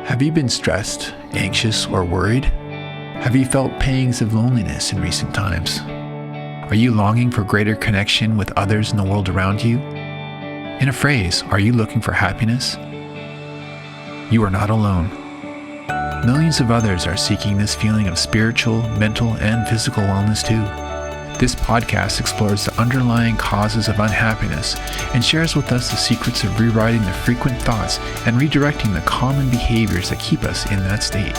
Have you been stressed, anxious, or worried? Have you felt pangs of loneliness in recent times? Are you longing for greater connection with others in the world around you? In a phrase, are you looking for happiness? You are not alone. Millions of others are seeking this feeling of spiritual, mental, and physical wellness too. This podcast explores the underlying causes of unhappiness and shares with us the secrets of rewriting the frequent thoughts and redirecting the common behaviors that keep us in that state.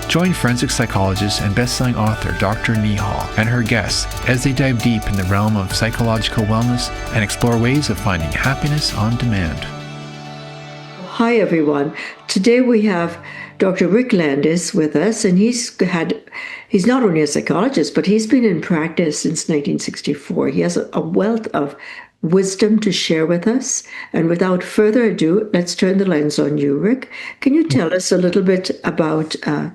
Join forensic psychologist and best-selling author Dr. Neehall and her guests as they dive deep in the realm of psychological wellness and explore ways of finding happiness on demand. Hi, everyone. Today we have Dr. Rick Landis with us, and he's not only a psychologist, but he's been in practice since 1964. He has a wealth of wisdom to share with us. And without further ado, let's turn the lens on you, Rick. Can you tell us a little bit about the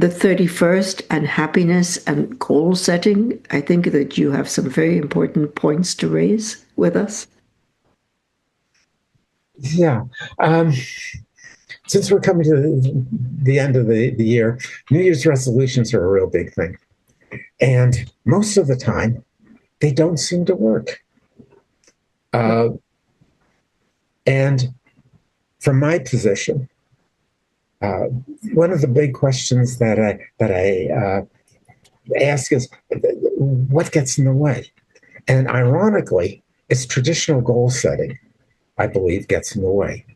31st and happiness and goal setting? I think that you have some very important points to raise with us. Yeah. Since we're coming to the end of the year, New Year's resolutions are a real big thing. And most of the time, they don't seem to work. And from my position, one of the big questions that I ask is, what gets in the way? And ironically, it's traditional goal setting, I believe, gets in the way.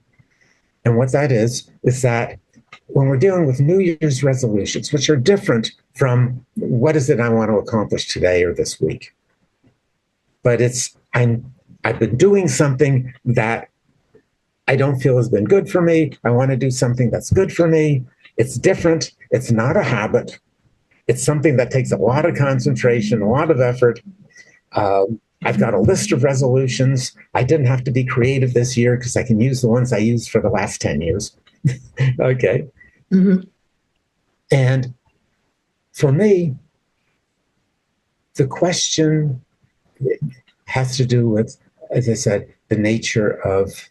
And what that is that when we're dealing with New Year's resolutions, which are different from what is it I want to accomplish today or this week, but I've been doing something that I don't feel has been good for me. I want to do something that's good for me. It's different. It's not a habit. It's something that takes a lot of concentration, a lot of effort. I've got a list of resolutions. I didn't have to be creative this year because I can use the ones I used for the last 10 years. Okay. Mm-hmm. And for me, the question has to do with, as I said, the nature of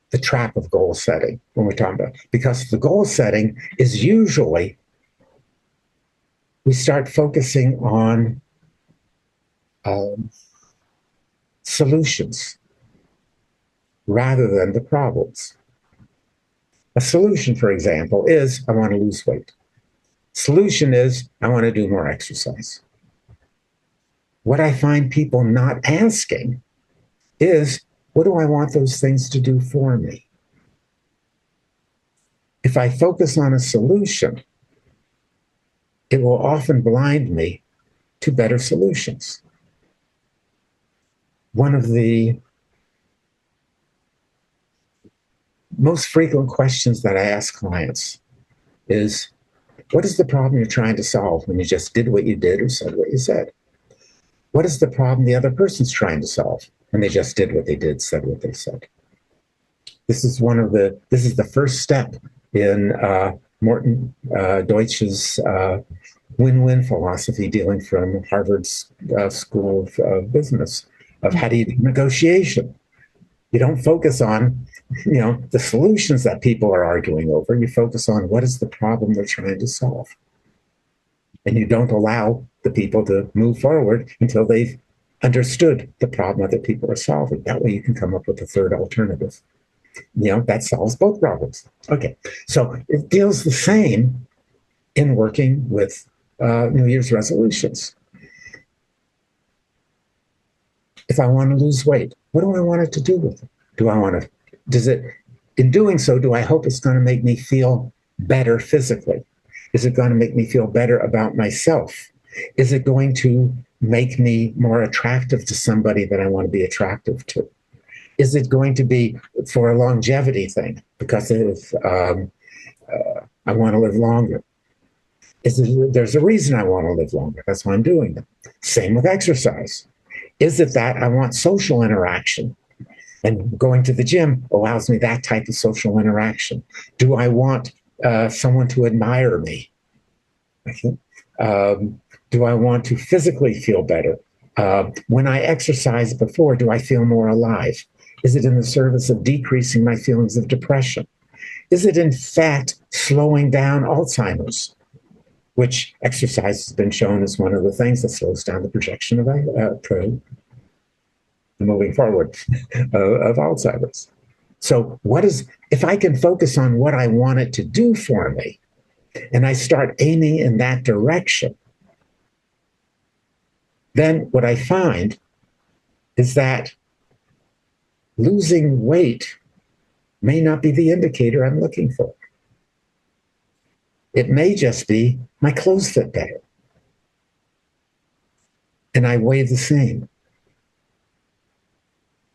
the trap of goal setting when we're talking about, because the goal setting is usually we start focusing on solutions rather than the problems. A solution, for example, is I want to lose weight. Solution is I want to do more exercise. What I find people not asking is, what do I want those things to do for me? If I focus on a solution, it will often blind me to better solutions. One of the most frequent questions that I ask clients is, what is the problem you're trying to solve when you just did what you did or said what you said? What is the problem the other person's trying to solve when they just did what they did, said what they said? This is the first step in Morton Deutsch's win-win philosophy, dealing from Harvard's School of Business, of how do you do negotiation. You don't focus on, the solutions that people are arguing over. You focus on what is the problem they're trying to solve. And you don't allow the people to move forward until they've understood the problem that people are solving. That way you can come up with a third alternative. That solves both problems. Okay, so it deals the same in working with New Year's resolutions. If I want to lose weight, what do I want it to do with it? In doing so, do I hope it's going to make me feel better physically? Is it going to make me feel better about myself? Is it going to make me more attractive to somebody that I want to be attractive to? Is it going to be for a longevity thing because I want to live longer? There's a reason I want to live longer. That's why I'm doing it. Same with exercise. Is it that I want social interaction? And going to the gym allows me that type of social interaction. Do I want someone to admire me? Do I want to physically feel better? When I exercise before, do I feel more alive? Is it in the service of decreasing my feelings of depression? Is it in fact slowing down Alzheimer's, which exercise has been shown as one of the things that slows down the projection of the moving forward of Alzheimer's? So if I can focus on what I want it to do for me, and I start aiming in that direction, then what I find is that losing weight may not be the indicator I'm looking for. It may just be my clothes fit better, and I weigh the same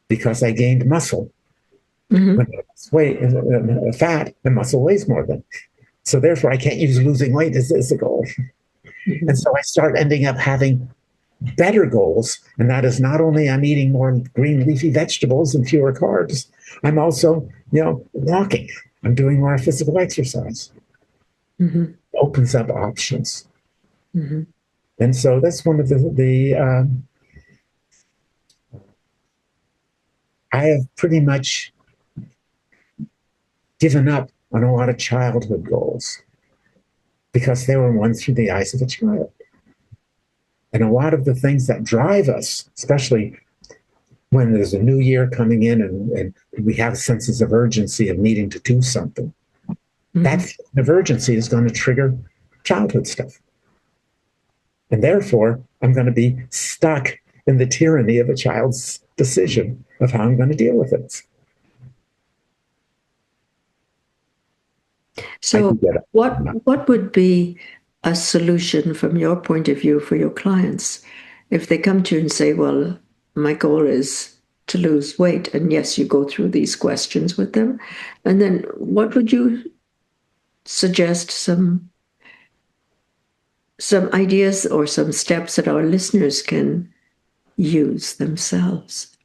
because I gained muscle. Mm-hmm. When I weigh fat, the muscle weighs more than. So therefore, I can't use losing weight as a goal. Mm-hmm. And so I start ending up having better goals, and that is not only I'm eating more green leafy vegetables and fewer carbs, I'm also, walking. I'm doing more physical exercise. Mm-hmm. It opens up options. Mm-hmm. And so that's one of the I have pretty much given up on a lot of childhood goals because they were ones through the eyes of a child. And a lot of the things that drive us, especially when there's a new year coming in and we have senses of urgency of needing to do something, mm-hmm. that feeling of urgency is going to trigger childhood stuff. And therefore, I'm going to be stuck in the tyranny of a child's decision of how I'm going to deal with it. So what would be a solution from your point of view for your clients if they come to you and say, well, my goal is to lose weight, and yes, you go through these questions with them, and then what would you suggest some ideas or some steps that our listeners can use themselves?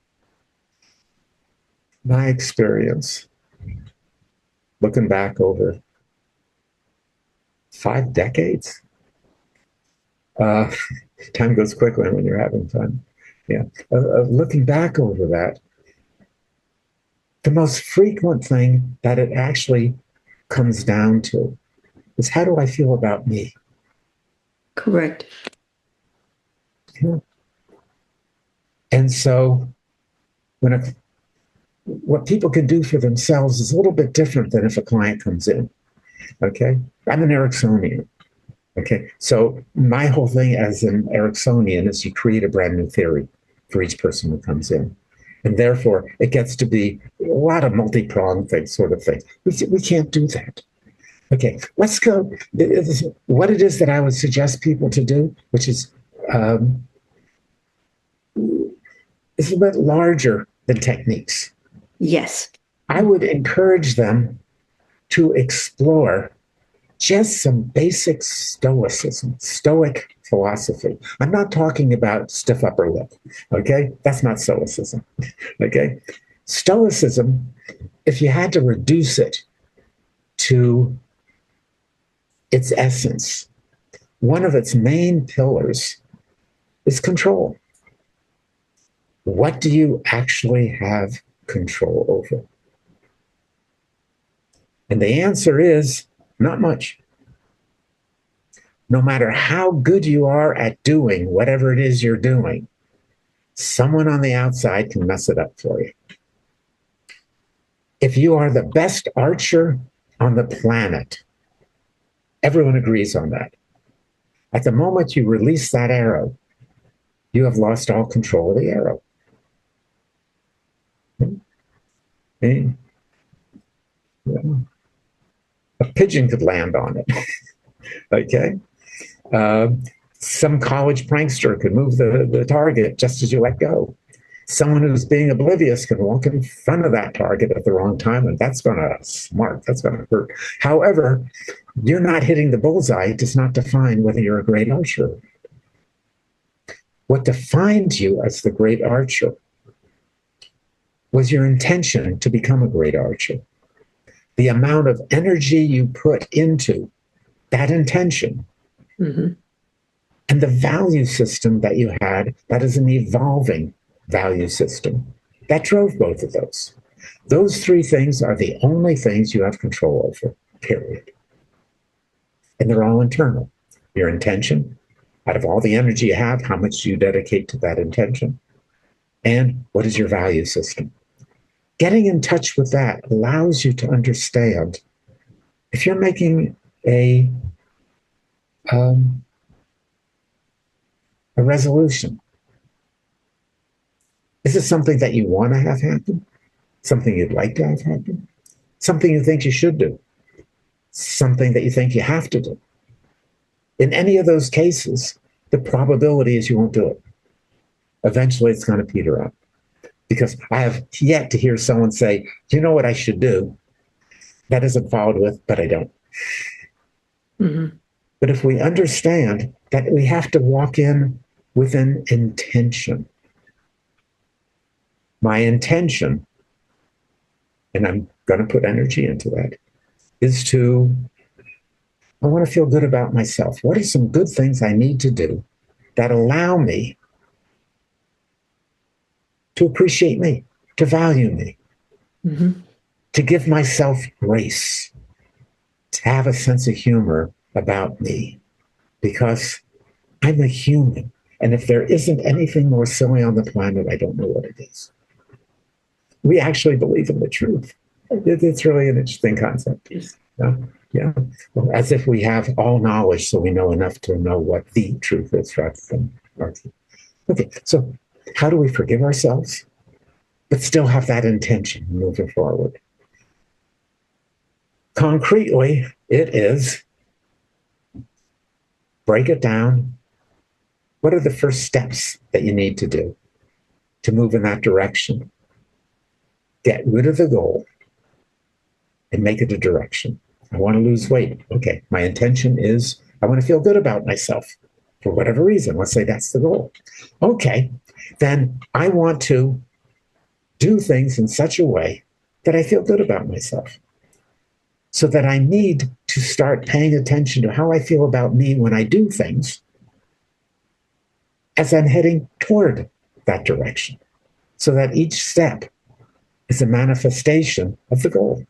My experience, looking back over 5 decades. Time goes quickly when you're having fun. Yeah. Looking back over that, the most frequent thing that it actually comes down to is, how do I feel about me? Correct. Yeah. And so what people can do for themselves is a little bit different than if a client comes in. Okay, I'm an Ericksonian. Okay, so my whole thing as an Ericksonian is you create a brand new theory for each person who comes in. And therefore, it gets to be a lot of multi-pronged things, sort of thing. We can't do that. Okay, let's go. What it is that I would suggest people to do, which is it's a bit larger than techniques. Yes. I would encourage them to explore just some basic stoicism, stoic philosophy. I'm not talking about stiff upper lip, okay? That's not stoicism, okay? Stoicism, if you had to reduce it to its essence, one of its main pillars is control. What do you actually have control over? And the answer is not much. No matter how good you are at doing whatever it is you're doing, someone on the outside can mess it up for you. If you are the best archer on the planet, everyone agrees on that. At the moment you release that arrow, you have lost all control of the arrow. Okay. A pigeon could land on it. Okay. Some college prankster could move the target just as you let go. Someone who's being oblivious can walk in front of that target at the wrong time, and that's going to smart. That's going to hurt. However, you're not hitting the bullseye does not define whether you're a great archer. What defined you as the great archer was your intention to become a great archer. The amount of energy you put into that intention, mm-hmm. and the value system that you had, that is an evolving value system. That drove both of those. Those three things are the only things you have control over, period. And they're all internal. Your intention, out of all the energy you have, how much do you dedicate to that intention? And what is your value system? Getting in touch with that allows you to understand if you're making a resolution. Is it something that you want to have happen? Something you'd like to have happen? Something you think you should do? Something that you think you have to do? In any of those cases, the probability is you won't do it. Eventually, it's going to peter out. Because I have yet to hear someone say, you know what I should do? That isn't followed with, but I don't. Mm-hmm. But if we understand that we have to walk in with an intention, my intention, and I'm going to put energy into that, is to, I want to feel good about myself. What are some good things I need to do that allow me to appreciate me, to value me, Mm-hmm. to give myself grace, to have a sense of humor about me, because I'm a human. And if there isn't anything more silly on the planet, I don't know what it is. We actually believe in the truth. It's really an interesting concept. Yes. Yeah. Well, as if we have all knowledge, so we know enough to know what the truth is rather than our truth. Okay, so how do we forgive ourselves, but still have that intention moving forward? Concretely, it is break it down. What are the first steps that you need to do to move in that direction? Get rid of the goal and make it a direction. I want to lose weight. Okay, my intention is I want to feel good about myself for whatever reason. Let's say that's the goal. Okay, then I want to do things in such a way that I feel good about myself. So that I need to start paying attention to how I feel about me when I do things as I'm heading toward that direction. So that each step is a manifestation of the goal.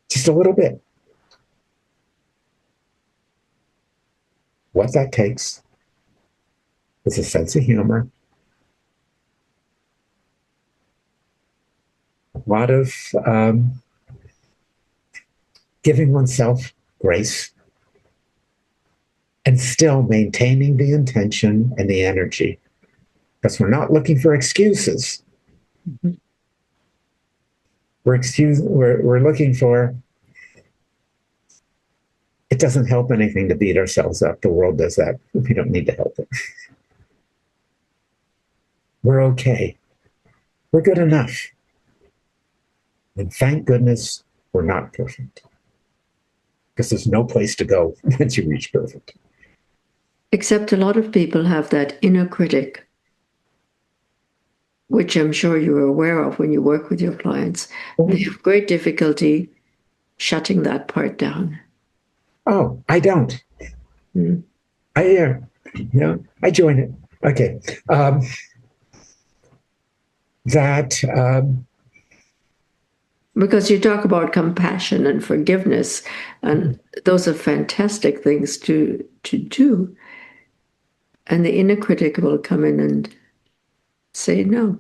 Just a little bit. What that takes is a sense of humor, a lot of giving oneself grace, and still maintaining the intention and the energy. Because we're not looking for excuses. Mm-hmm. We're looking for, it doesn't help anything to beat ourselves up. The world does that. We don't need to help it. We're okay. We're good enough. And thank goodness we're not perfect. Because there's no place to go once you reach perfect. Except a lot of people have that inner critic, which I'm sure you're aware of when you work with your clients. They have great difficulty shutting that part down. Oh, I don't. Mm. I join it. Okay. Because you talk about compassion and forgiveness, and those are fantastic things to do. And the inner critic will come in and say no.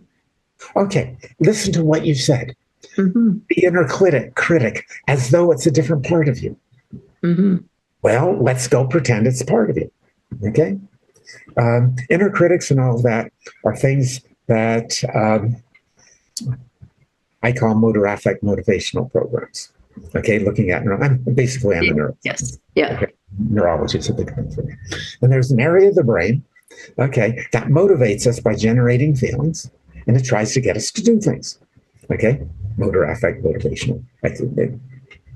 Okay, listen to what you said. Mm-hmm. The inner critic, as though it's a different part of you. Mm-hmm. Well, let's go pretend it's part of you. Okay? Inner critics and all of that are things that I call motor affect motivational programs. Okay, looking at I'm a neurologist. Yes. Yeah. Okay. Neurologist at the company. And there's an area of the brain, okay, that motivates us by generating feelings, and it tries to get us to do things. Okay, motor affect motivational. It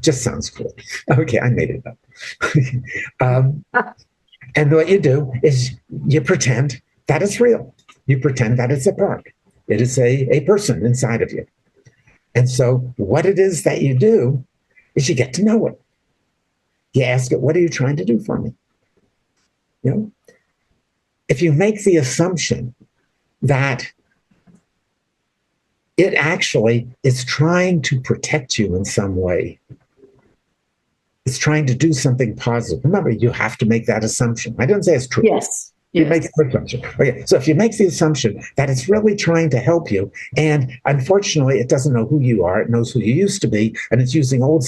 just sounds cool. Okay, I made it up. And what you do is you pretend that it's real. You pretend that it's a part. It is a person inside of you. And so what it is that you do is you get to know it. You ask it, what are you trying to do for me? You know, if you make the assumption that it actually is trying to protect you in some way. It's trying to do something positive. Remember, you have to make that assumption. I don't say it's true. Yes. You make the assumption. Okay, so if you make the assumption that it's really trying to help you, and unfortunately, it doesn't know who you are, it knows who you used to be, and it's using old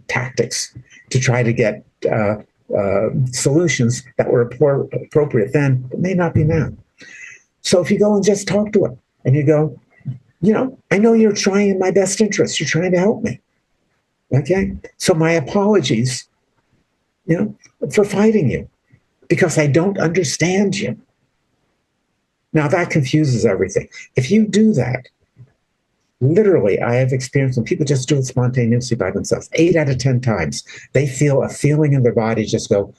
tactics to try to get solutions that were appropriate then, but may not be now. So if you go and just talk to it, and you go, I know you're trying in my best interest. You're trying to help me. Okay? So my apologies, for fighting you, because I don't understand you. Now that confuses everything. If you do that, literally, I have experienced when people just do it spontaneously by themselves, 8 out of 10 times, they feel a feeling in their body just go,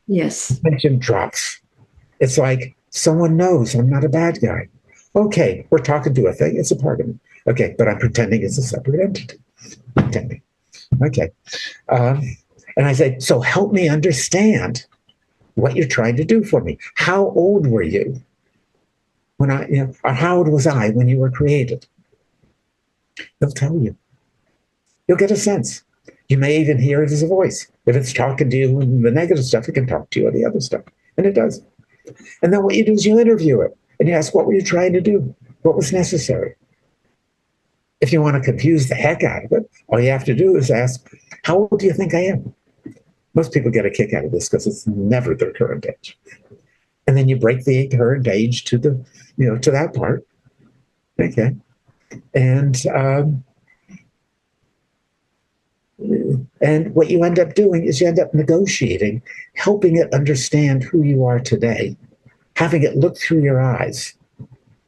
yes. Tension drops. It's like someone knows I'm not a bad guy. Okay, we're talking to a thing. It's a part of me. Okay, but I'm pretending it's a separate entity. Pretending. Okay. And I say, so help me understand what you're trying to do for me. How old were you when or how old was I when you were created? They'll tell you. You'll get a sense. You may even hear it as a voice. If it's talking to you in the negative stuff, it can talk to you on the other stuff. And it does. And then what you do is you interview it. And you ask, what were you trying to do? What was necessary? If you want to confuse the heck out of it, all you have to do is ask, how old do you think I am? Most people get a kick out of this because it's never their current age. And then you break the current age to to that part. Okay. And what you end up doing is you end up negotiating, helping it understand who you are today, having it look through your eyes,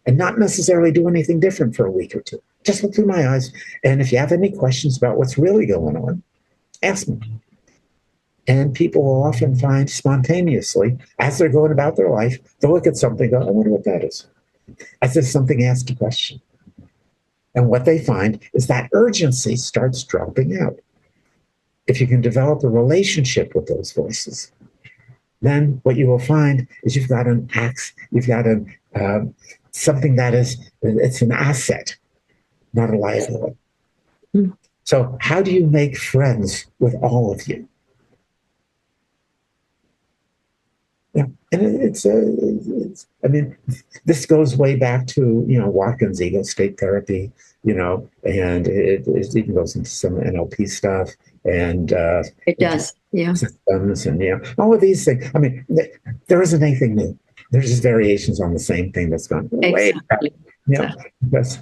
and not necessarily do anything different for a week or two. Just look through my eyes. And if you have any questions about what's really going on, ask me. And people will often find spontaneously, as they're going about their life, they'll look at something and go, I wonder what that is. As if something asked a question. And what they find is that urgency starts dropping out. If you can develop a relationship with those voices, then what you will find is you've got something that it's an asset, not a liability. Mm. So how do you make friends with all of you? Yeah, and this goes way back to, Watkins ego state therapy, and it even goes into some NLP stuff and it does, yeah, systems and all of these things. There isn't anything new. There's just variations on the same thing that's gone way back. Yeah, that's,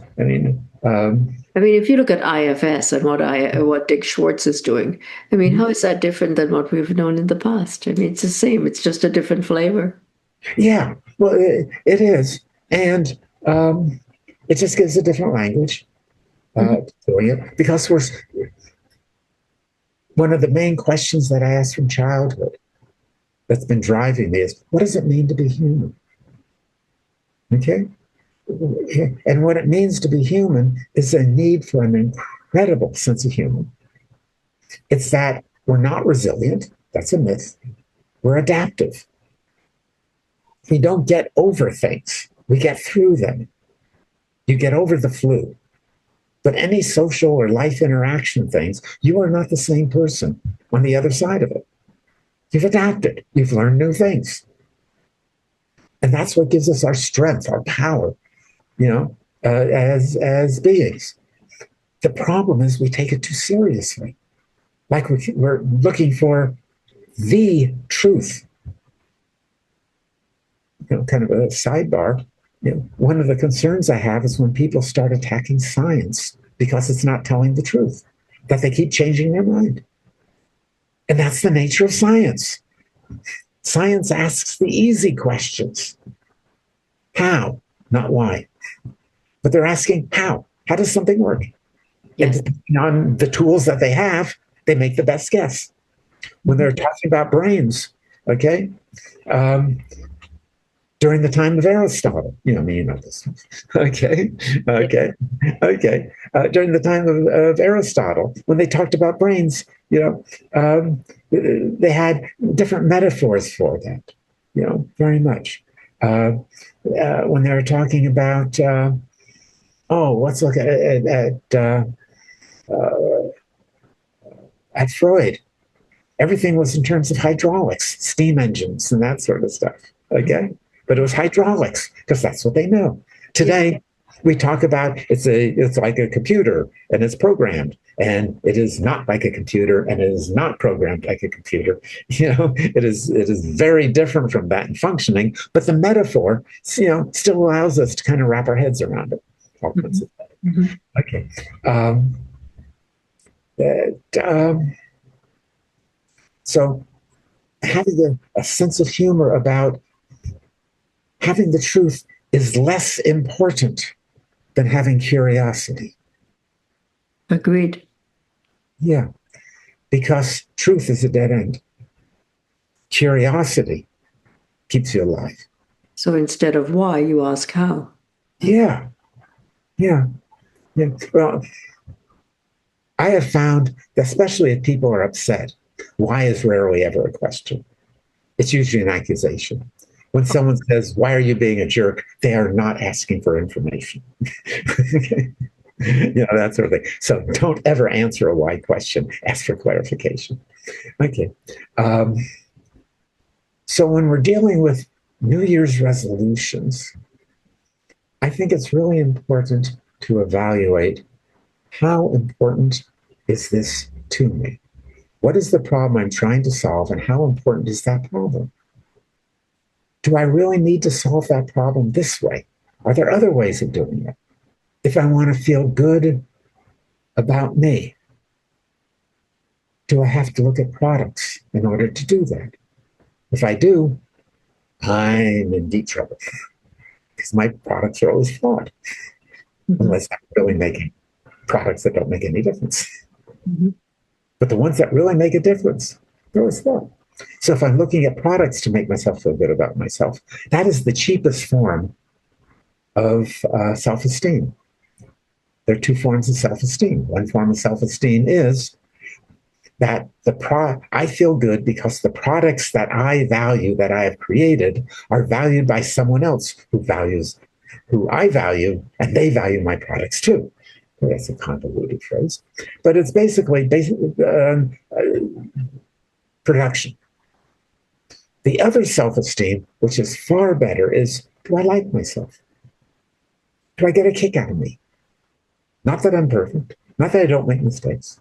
if you look at IFS and what Dick Schwartz is doing, how is that different than what we've known in the past? It's the same. It's just a different flavor. Yeah, well, it is, and it just gives a different language doing it, because one of the main questions that I asked from childhood that's been driving me is, what does it mean to be human? Okay. And what it means to be human is a need for an incredible sense of humor. It's that we're not resilient. That's a myth. We're adaptive. We don't get over things. We get through them. You get over the flu. But any social or life interaction things, you are not the same person on the other side of it. You've adapted. You've learned new things. And that's what gives us our strength, our power, as beings. The problem is we take it too seriously. Like we're looking for the truth. Kind of a sidebar. One of the concerns I have is when people start attacking science because it's not telling the truth, that they keep changing their mind. And that's the nature of science. Science asks the easy questions. How? Not why. But they're asking how. How does something work? Yes. And depending on the tools that they have, they make the best guess. When they're talking about brains, okay? During the time of Aristotle, this. Okay. During the time of Aristotle, when they talked about brains, they had different metaphors for that, very much. When they were talking about Oh, let's look at Freud. Everything was in terms of hydraulics, steam engines, and that sort of stuff. Okay, but it was hydraulics because that's what they know. Today, we talk about it's like a computer and it's programmed, and it is not like a computer and it is not programmed like a computer. It is very different from that in functioning, but the metaphor still allows us to kind of wrap our heads around it. Mm-hmm. Okay. That, so having a sense of humor about having the truth is less important than having curiosity. Agreed. Yeah, because truth is a dead end. Curiosity keeps you alive. So instead of why, you ask how. Yeah, yeah, yeah. Well, I have found, especially if people are upset, why is rarely ever a question. It's usually an accusation. When someone says, why are you being a jerk? They are not asking for information. That sort of thing. So don't ever answer a why question. Ask for clarification. Okay. So when we're dealing with New Year's resolutions, I think it's really important to evaluate how important is this to me? What is the problem I'm trying to solve, and how important is that problem? Do I really need to solve that problem this way? Are there other ways of doing it? If I want to feel good about me, do I have to look at products in order to do that? If I do, I'm in deep trouble because my products are always flawed, unless I'm really making products that don't make any difference. Mm-hmm. But the ones that really make a difference, they're always flawed. So if I'm looking at products to make myself feel good about myself, that is the cheapest form of self-esteem. There are two forms of self-esteem. One form of self-esteem is that I feel good because the products that I value, that I have created, are valued by someone else who I value, and they value my products too. Well, that's a convoluted phrase, but it's basically production. The other self-esteem, which is far better, is, do I like myself? Do I get a kick out of me? Not that I'm perfect, not that I don't make mistakes,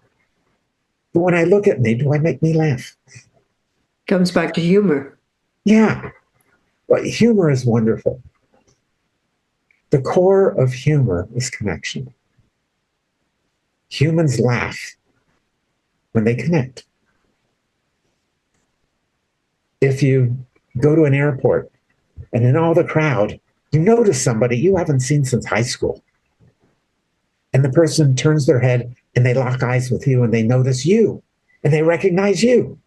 but when I look at me, do I make me laugh? Comes back to humor. Yeah. Well, humor is wonderful. The core of humor is connection. Humans laugh when they connect. If you go to an airport and in all the crowd, you notice somebody you haven't seen since high school, and the person turns their head and they lock eyes with you and they notice you and they recognize you.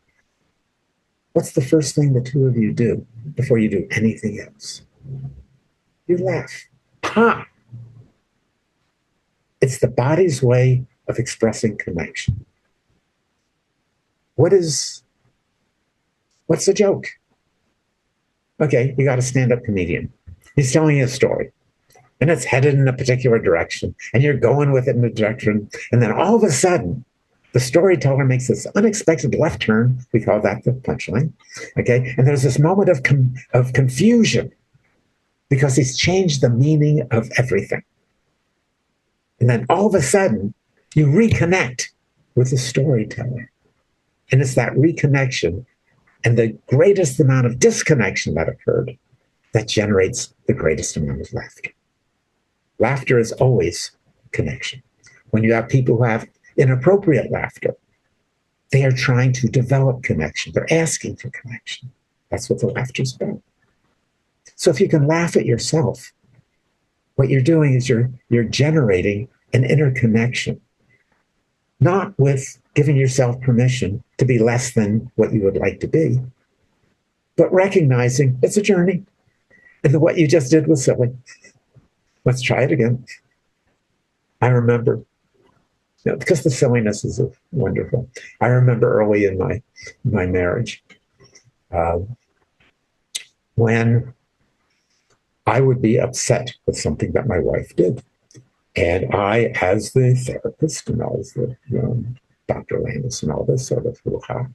What's the first thing the two of you do before you do anything else? You laugh. Ha! It's the body's way of expressing connection. What's the joke? Okay, you got a stand-up comedian. He's telling you a story, and it's headed in a particular direction, and you're going with it in a direction, and then all of a sudden, the storyteller makes this unexpected left turn. We call that the punchline. Okay, and there's this moment of confusion because he's changed the meaning of everything. And then all of a sudden, you reconnect with the storyteller. And it's that reconnection and the greatest amount of disconnection that occurred that generates the greatest amount of laughter. Laughter is always connection. When you have people who have inappropriate laughter, they are trying to develop connection. They're asking for connection. That's what the laughter is about. So if you can laugh at yourself, what you're doing is you're generating an inner connection, not with giving yourself permission to be less than what you would like to be, but recognizing it's a journey and that what you just did was silly. Let's try it again. I remember, because the silliness is wonderful. I remember early in my marriage when I would be upset with something that my wife did. And I, as the therapist and as the Dr. Landis and all this sort of hoo-ha,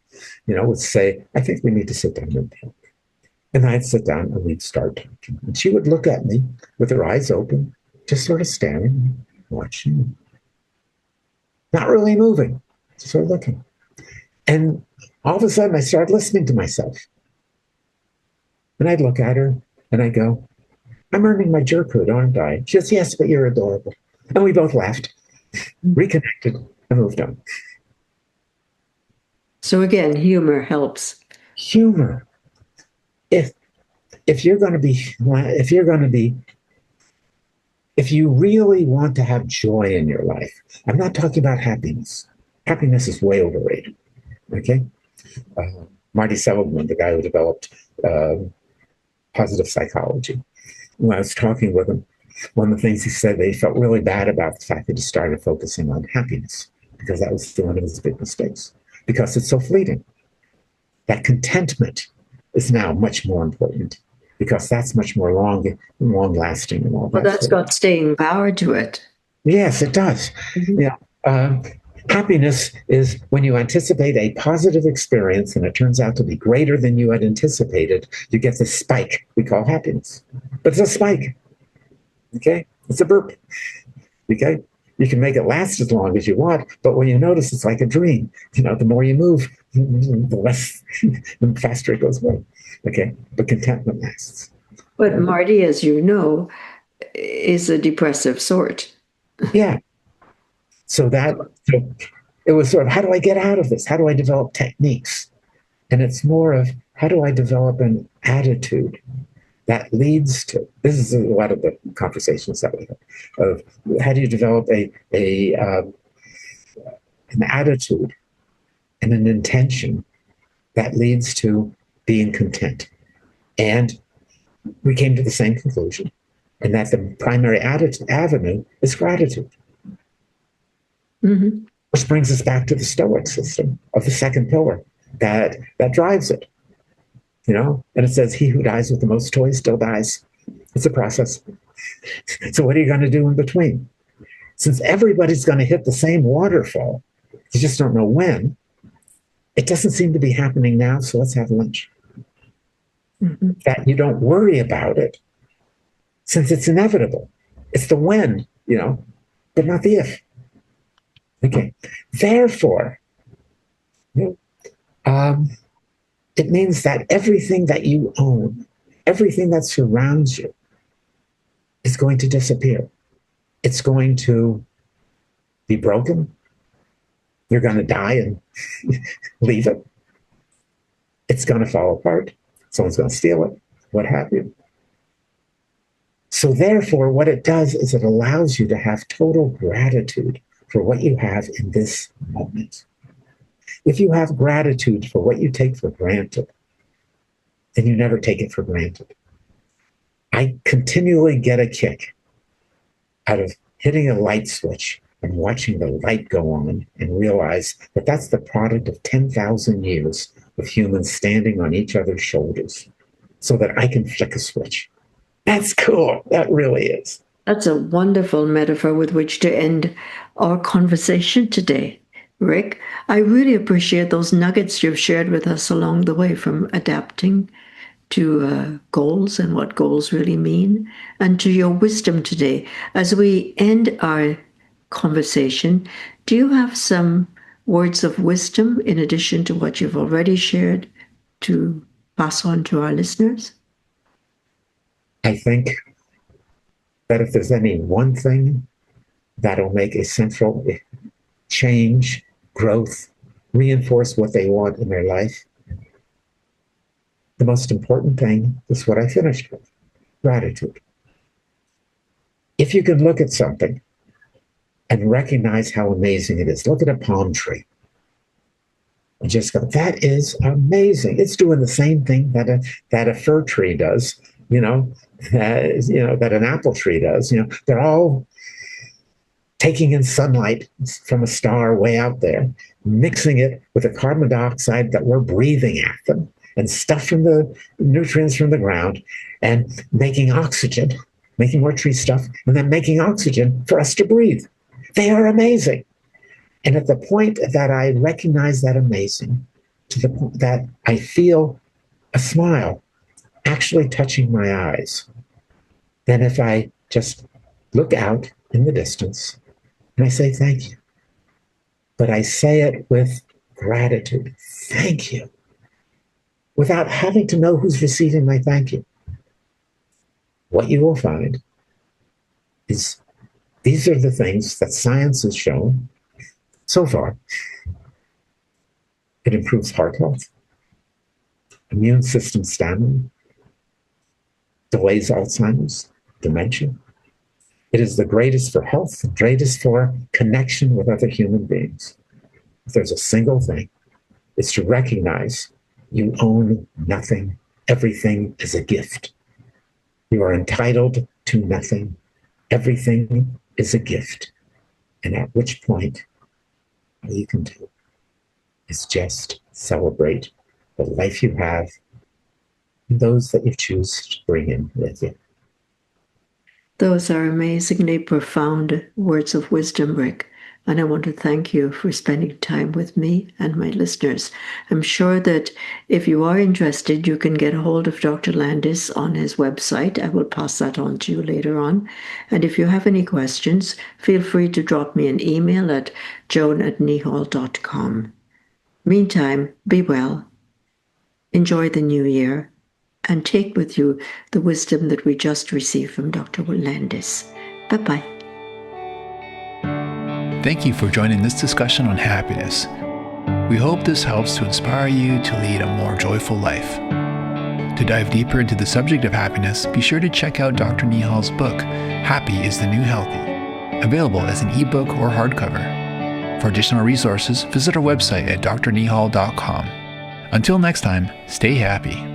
would say, I think we need to sit down and talk. And I'd sit down and we'd start talking. And she would look at me with her eyes open, just sort of staring, watching, not really moving, just sort of looking. And all of a sudden, I started listening to myself. And I'd look at her and I'd go, I'm earning my jerkhood, aren't I? She goes, yes, but you're adorable. And we both laughed, reconnected, and moved on. So again, humor helps. Humor. If you really want to have joy in your life, I'm not talking about happiness. Happiness is way overrated. Okay? Marty Seligman, the guy who developed positive psychology, when I was talking with him, one of the things he said, that he felt really bad about the fact that he started focusing on happiness, because that was one of his big mistakes, because it's so fleeting. That contentment is now much more important, because that's much more long-lasting and all that. Well, that's got staying power to it. Yes, it does. Mm-hmm. Yeah. Happiness is when you anticipate a positive experience and it turns out to be greater than you had anticipated, you get this spike we call happiness. But it's a spike. Okay? It's a burp. Okay? You can make it last as long as you want, but when you notice it's like a dream, the more you move, the faster it goes away. Okay? But contentment lasts. But Marty, as you know, is a depressive sort. Yeah. So it was sort of, how do I get out of this? How do I develop techniques? And it's more of, how do I develop an attitude that leads to, this is a lot of the conversations that we have, of how do you develop an attitude and an intention that leads to being content. And we came to the same conclusion, and that the primary avenue is gratitude. Mm-hmm. Which brings us back to the Stoic system of the second pillar that drives it. And it says, he who dies with the most toys still dies. It's a process. So what are you going to do in between? Since everybody's going to hit the same waterfall, you just don't know when. It doesn't seem to be happening now, so let's have lunch. Mm-hmm. That you don't worry about it, since it's inevitable. It's the when, but not the if. Okay. Therefore, it means that everything that you own, everything that surrounds you, is going to disappear. It's going to be broken. You're going to die and leave it. It's going to fall apart. Someone's going to steal it, what have you. So therefore, what it does is it allows you to have total gratitude for what you have in this moment. If you have gratitude for what you take for granted, then you never take it for granted. I continually get a kick out of hitting a light switch and watching the light go on and realize that that's the product of 10,000 years of humans standing on each other's shoulders so that I can flick a switch. That's cool. That really is. That's a wonderful metaphor with which to end our conversation today, Rick. I really appreciate those nuggets you've shared with us along the way, from adapting to goals and what goals really mean, and to your wisdom today. As we end our conversation, do you have some words of wisdom in addition to what you've already shared to pass on to our listeners? I think that if there's any one thing that'll make a central change, growth, reinforce what they want in their life, the most important thing is what I finished with: gratitude. If you can look at something and recognize how amazing it is, look at a palm tree and just go, that is amazing. It's doing the same thing that a fir tree does, that an apple tree does. They're all taking in sunlight from a star way out there, mixing it with the carbon dioxide that we're breathing at them, and stuff from the nutrients from the ground, and making oxygen making more tree stuff, and then making oxygen for us to breathe. They are amazing. And at the point that I recognize that amazing, to the point that I feel a smile actually touching my eyes, then if I just look out in the distance and I say thank you, but I say it with gratitude, thank you, without having to know who's receiving my thank you, what you will find is these are the things that science has shown so far. It improves heart health, immune system stamina, delays Alzheimer's, dementia. It is the greatest for health, the greatest for connection with other human beings. If there's a single thing, it's to recognize you own nothing. Everything is a gift. You are entitled to nothing. Everything is a gift. And at which point, all you can do is just celebrate the life you have and those that you choose to bring in with you. Those are amazingly profound words of wisdom, Rick. And I want to thank you for spending time with me and my listeners. I'm sure that if you are interested, you can get a hold of Dr. Landis on his website. I will pass that on to you later on. And if you have any questions, feel free to drop me an email at joan@neehall.com. Meantime, be well, enjoy the new year, and take with you the wisdom that we just received from Dr. Landis. Bye-bye. Thank you for joining this discussion on happiness. We hope this helps to inspire you to lead a more joyful life. To dive deeper into the subject of happiness, be sure to check out Dr. Neehall's book, Happy is the New Healthy, available as an ebook or hardcover. For additional resources, visit our website at drneehall.com. Until next time, stay happy.